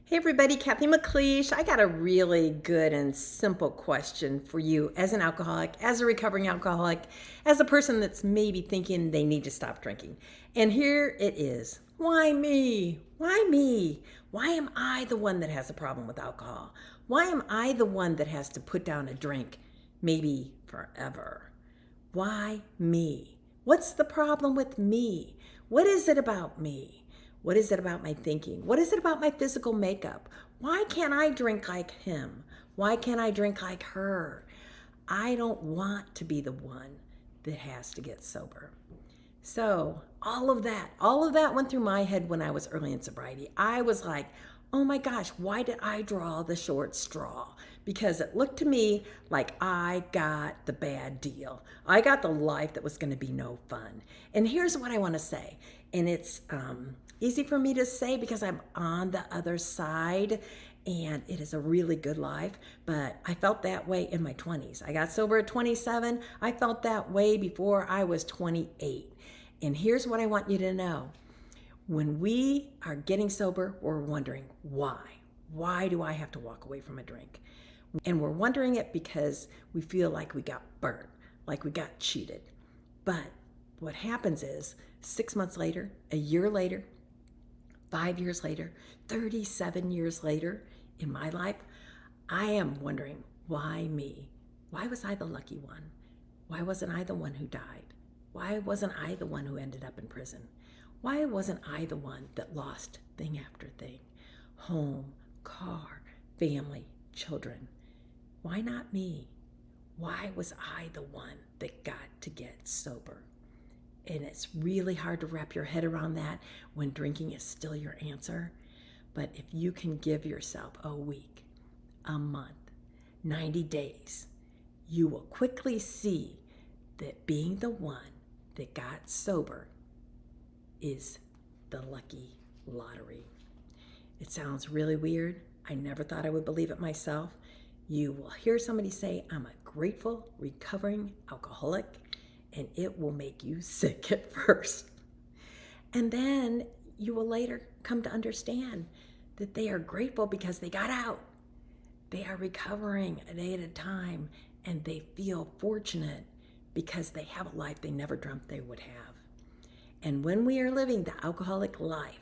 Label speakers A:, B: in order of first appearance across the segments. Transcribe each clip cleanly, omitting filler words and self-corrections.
A: Hey everybody, Cathy McLeish. I got a really good and simple question for you as an alcoholic, as a recovering alcoholic, as a person that's maybe thinking they need to stop drinking. And here it is. Why me? Why me? Why am I the one that has a problem with alcohol? Why am I the one that has to put down a drink, maybe forever? Why me? What's the problem with me? What is it about me? What is it about my thinking? What is it about my physical makeup? Why can't I drink like him? Why can't I drink like her? I don't want to be the one that has to get sober. So all of that went through my head when I was early in sobriety. I was like, oh my gosh, why did I draw the short straw? Because it looked to me like I got the bad deal. I got the life that was going to be no fun. And here's what I want to say. And it's easy for me to say because I'm on the other side and it is a really good life, but I felt that way in my 20s. I got sober at 27. I felt that way before I was 28. And here's what I want you to know. When we are getting sober, we're wondering why. Why do I have to walk away from a drink? And we're wondering it because we feel like we got burnt, like we got cheated. But what happens is 6 months later, a year later, 5 years later, 37 years later in my life, I am wondering, why me? Why was I the lucky one? Why wasn't I the one who died? Why wasn't I the one who ended up in prison? Why wasn't I the one that lost thing after thing? Home, car, family, children. Why not me? Why was I the one that got to get sober? And it's really hard to wrap your head around that when drinking is still your answer. But if you can give yourself a week, a month, 90 days, you will quickly see that being the one that got sober is the lucky lottery. It sounds really weird. I never thought I would believe it myself. You will hear somebody say, I'm a grateful, recovering alcoholic, and it will make you sick at first. And then you will later come to understand that they are grateful because they got out. They are recovering a day at a time, and they feel fortunate because they have a life they never dreamt they would have. And when we are living the alcoholic life,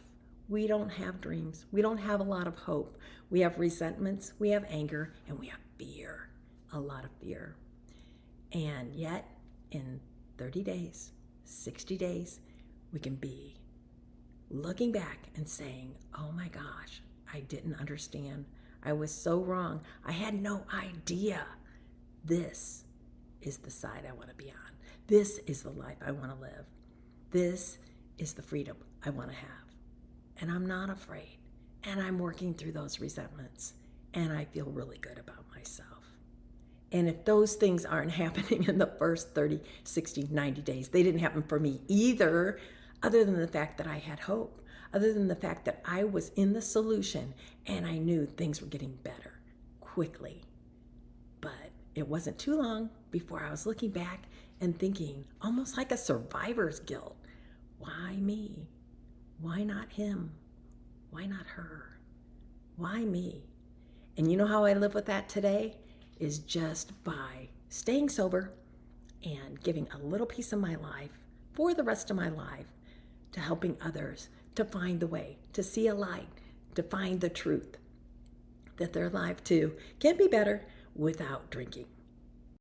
A: we don't have dreams. We don't have a lot of hope. We have resentments, we have anger, and we have fear, a lot of fear. And yet, in 30 days, 60 days, we can be looking back and saying, oh my gosh, I didn't understand. I was so wrong. I had no idea. This is the side I want to be on. This is the life I want to live. This is the freedom I want to have. And I'm not afraid. And I'm working through those resentments. And I feel really good about myself. And if those things aren't happening in the first 30, 60, 90 days, they didn't happen for me either, other than the fact that I had hope, other than the fact that I was in the solution and I knew things were getting better quickly. But it wasn't too long before I was looking back and thinking, almost like a survivor's guilt, why me? Why not him? Why not her? Why me? And you know how I live with that today? Is just by staying sober and giving a little piece of my life for the rest of my life to helping others to find the way, to see a light, to find the truth, that their life too can be better without drinking.